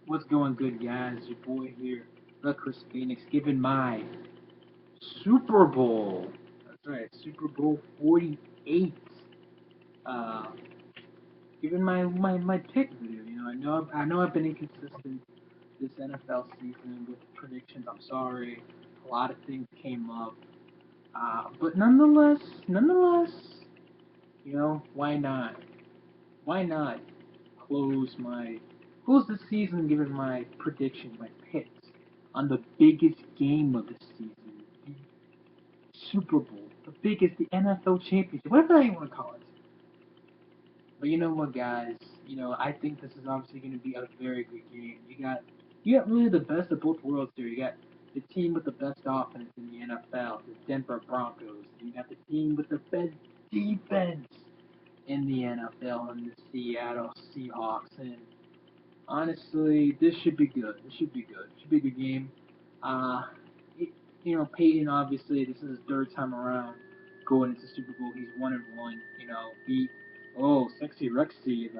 What's going good, guys? Your boy here, TheChrisPhoenix, giving my Super Bowl. That's right, Super Bowl 48. Uh, giving my pick video. I know I've been inconsistent this NFL season with predictions. I'm sorry. A lot of things came up, but nonetheless, why not? Why not close my close the season giving my prediction, my picks on the biggest game of the season, the Super Bowl, the biggest, the NFL championship, whatever you want to call it. But you know what, guys? I think this is obviously going to be a very good game. You got really the best of both worlds here. You got the team with the best offense in the NFL, the Denver Broncos. You got the team with the best defense in the NFL, and the Seattle Seahawks. And honestly, this should be good. This should be good. It should be a good game. Uh, it, Peyton, obviously, this is his third time around going into Super Bowl. He's 1-1. Beat Sexy Rexy in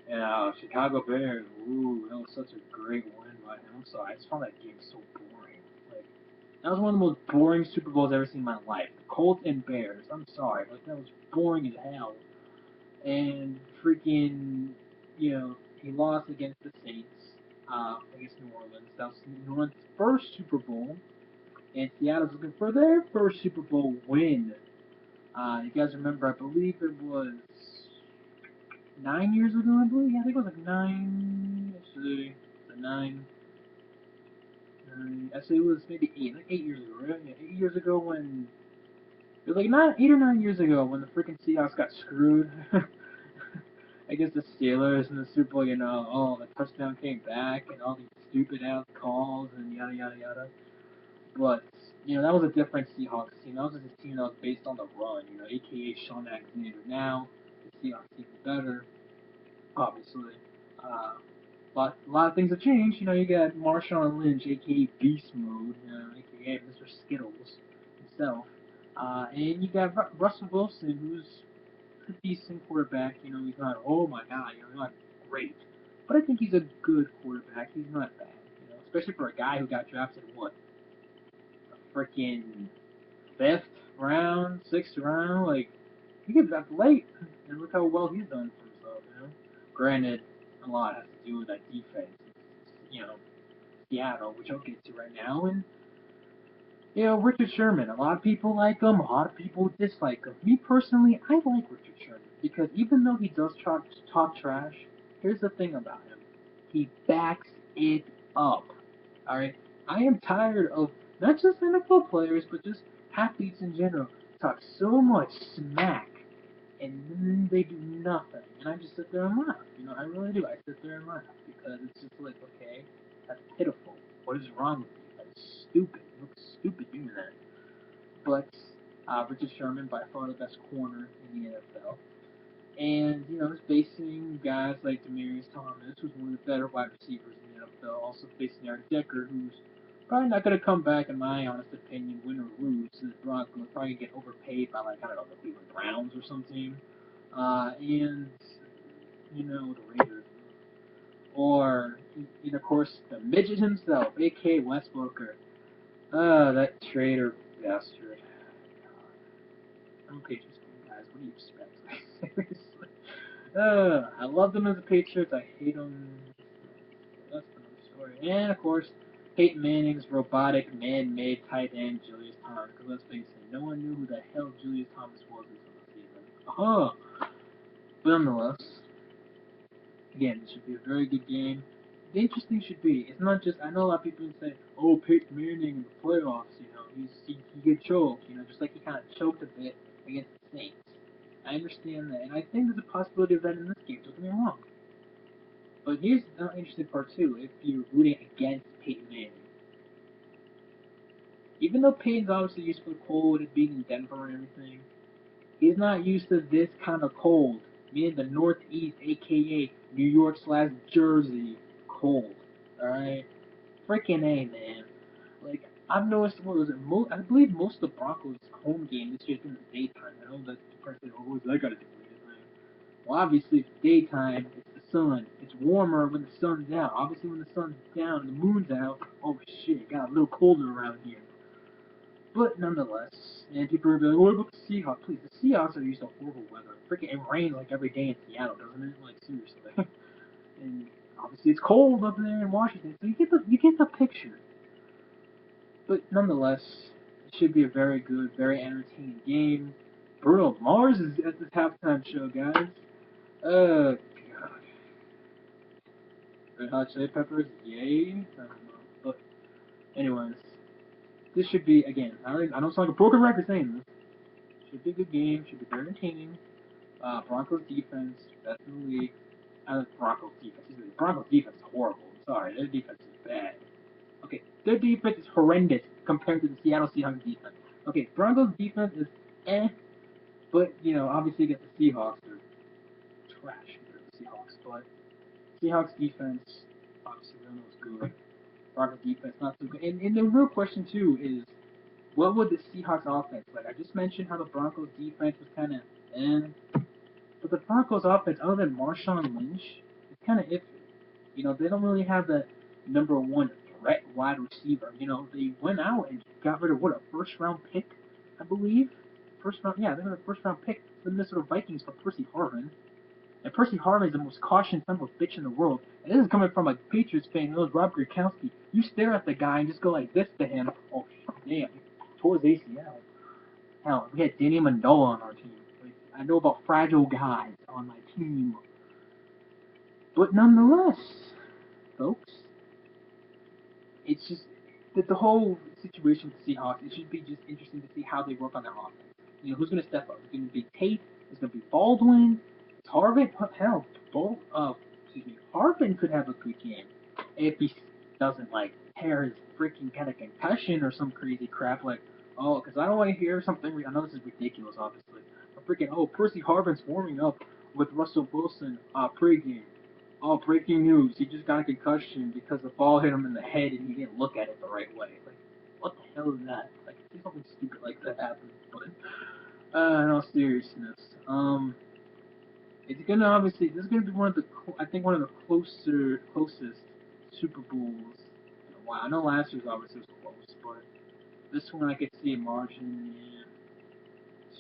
the Chicago Bears. Ooh, that was such a great win by him. I'm sorry, I just found that game so boring. Like, that was one of the most boring Super Bowls I've ever seen in my life. The Colts and Bears. I'm sorry, but that was boring as hell. And freaking, he lost against the Saints, against New Orleans. That was New Orleans' first Super Bowl, and Seattle's looking for their first Super Bowl win. You guys remember? I believe it was 9 years ago. I believe. Yeah, I think it was like nine. Let's see, the nine. Actually, it was maybe eight. Like 8 years ago, right? Yeah, 8 years ago when it was like 8 or 9 years ago when the freaking Seahawks got screwed. Against the Steelers in the Super Bowl, the touchdown came back and all these stupid ass calls and yada yada yada. But that was a different Seahawks team. That was just a team that was based on the run, aka Sean Alexander. Now the Seahawks team is better, obviously. Uh, but a lot of things have changed. You got Marshawn Lynch, aka Beast Mode, aka Mr. Skittles himself. And you got Russell Wilson, who's a decent quarterback. He's not, oh my god, he's not great. But I think he's a good quarterback. He's not bad, especially for a guy who got drafted, what, a freaking fifth round, sixth round? Like, he gets drafted late, and look how well he's done for himself. Granted, a lot has to do with that defense. Seattle, which I'll get to right now, and Richard Sherman. A lot of people like him. A lot of people dislike him. Me personally, I like Richard Sherman because even though he does talk trash, here's the thing about him: he backs it up. All right. I am tired of not just NFL players, but just athletes in general talk so much smack and then they do nothing. And I just sit there and laugh. I really do. I sit there and laugh because it's just like, okay, that's pitiful. What is wrong with you? That is stupid. You look stupid doing that. But Richard Sherman, by far the best corner in the NFL. And, it's facing guys like Demaryius Thomas, who's one of the better wide receivers in the NFL. Also facing Eric Decker, who's probably not going to come back, in my honest opinion, win or lose. His Broncos probably get overpaid by, like, I don't know, the Cleveland Browns or some team. And, the Raiders. Or, and of course, the midget himself, a.k.a. Wes Welker. That traitor bastard. I'm a Patriots fan, guys. What do you expect? Seriously. I love them as a Patriots. I hate them. That's another story. And, of course, Peyton Manning's robotic, man-made tight end, Julius Thomas. Because let's face it, no one knew who the hell Julius Thomas was until the season. But nonetheless, again, it should be a very good game. The interesting should be, it's not just, I know a lot of people say, oh, Peyton Manning in the playoffs, he get choked, just like he kind of choked a bit against the Saints. I understand that, and I think there's a possibility of that in this game, don't get me wrong. But here's the interesting part, too, if you're rooting against Peyton Manning. Even though Peyton's obviously used to the cold and being in Denver and everything, he's not used to this kind of cold, meaning the Northeast, aka New York slash Jersey cold. Alright? Freaking A, man. Like, I've noticed, what was it, I believe most of the Broncos' home game this year is in the daytime. I know that the person says, oh, what's that got to do with anything? Well, obviously, it's daytime, it's the sun. It's warmer when the sun's out. Obviously, when the sun's down and the moon's out, oh shit, it got a little colder around here. But nonetheless, and people are like, what about the Seahawks? Please, the Seahawks are used to horrible weather. Freaking, it rains like every day in Seattle, doesn't it? Like, seriously. And obviously, it's cold up there in Washington, so you get the picture. But nonetheless, it should be a very good, very entertaining game. Bruno Mars is at this halftime show, guys. God. Red Hot Chili Peppers, yay. I don't know. But, anyways, this should be, again, I don't sound like a broken record saying this. Should be a good game, should be very entertaining. Broncos defense, best in the league. Broncos defense. Broncos defense is horrible. I'm sorry, their defense is bad. Okay, their defense is horrendous compared to the Seattle Seahawks defense. Okay, Broncos defense is but, obviously you get the Seahawks, they're trash compared to the Seahawks, but Seahawks defense, obviously we don't know what's good. Broncos defense, not so good. And the real question, too, is what would the Seahawks offense like? I just mentioned how the Broncos defense was kind of but the Broncos offense, other than Marshawn Lynch, is kind of iffy. They don't really have the number one threat wide receiver. They went out and got rid of, a first-round pick, I believe? They got a first-round pick for the Minnesota Vikings for Percy Harvin. And Percy Harvin is the most cautious son of a bitch in the world. And this is coming from a Patriots fan, Rob Gronkowski. You stare at the guy and just go like this to him. Oh, damn. He tore his ACL. Hell, we had Danny Amendola on our team. I know about fragile guys on my team. But nonetheless, folks, it's just that the whole situation with the Seahawks, it should be just interesting to see how they work on their offense. Who's going to step up? It's going to be Tate. It's going to be Baldwin. It's Harvin. Hell, Harvin could have a good game if he doesn't, tear his freaking kind of concussion or some crazy crap because I don't want to hear something. I know this is ridiculous, obviously. But Percy Harvin's warming up with Russell Wilson pregame. Oh, breaking news. He just got a concussion because the ball hit him in the head and he didn't look at it the right way. What the hell is that? See something stupid like that happen. But, in all seriousness, it's gonna obviously, this is gonna be one of the closest Super Bowls in a while. I know last year's obviously was close, but this one I could see a margin,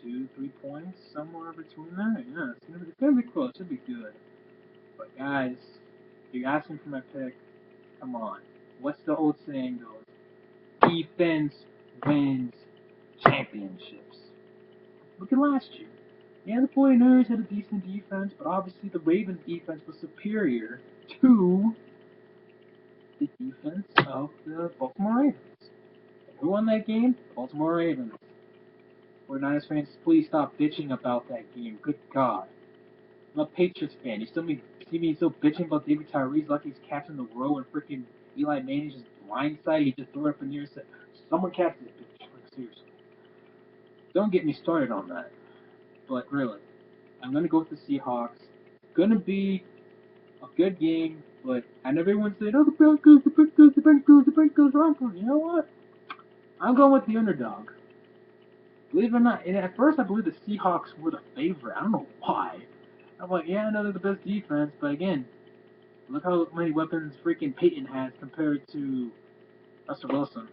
2-3 points, somewhere between there. Yeah, it's gonna be close. It'll be good. But guys, if you're asking for my pick, come on. What's the old saying goes? Defense wins championships. Look at last year. Yeah, the 49ers had a decent defense, but obviously the Ravens defense was superior to the defense of the Baltimore Ravens. And who won that game? The Baltimore Ravens. 49ers fans, please stop bitching about that game. Good God. I'm a Patriots fan. You see me still bitching about David Tyree, lucky he's catching the row and freaking Eli Manning just blindside. He just threw it up in the air and said, someone catch this bitch. Seriously. Don't get me started on that. But really, I'm going to go with the Seahawks. It's going to be a good game, but I know everyone said, oh, the Broncos, the Broncos, the Broncos, the Broncos, the Broncos. You know what? I'm going with the underdog. Believe it or not, and at first I believe the Seahawks were the favorite. I don't know why. I'm like, yeah, I know they're the best defense, but again, look how many weapons freaking Peyton has compared to Russell Wilson.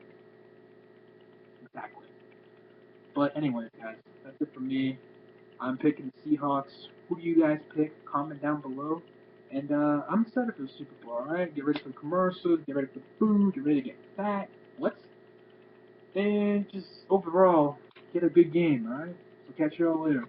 Exactly. But anyways, guys, that's it for me. I'm picking the Seahawks. Who do you guys pick? Comment down below. And I'm excited for the Super Bowl, alright? Get ready for the commercials, get ready for the food, get ready to get fat. And just overall, get a good game, alright? So catch you all later.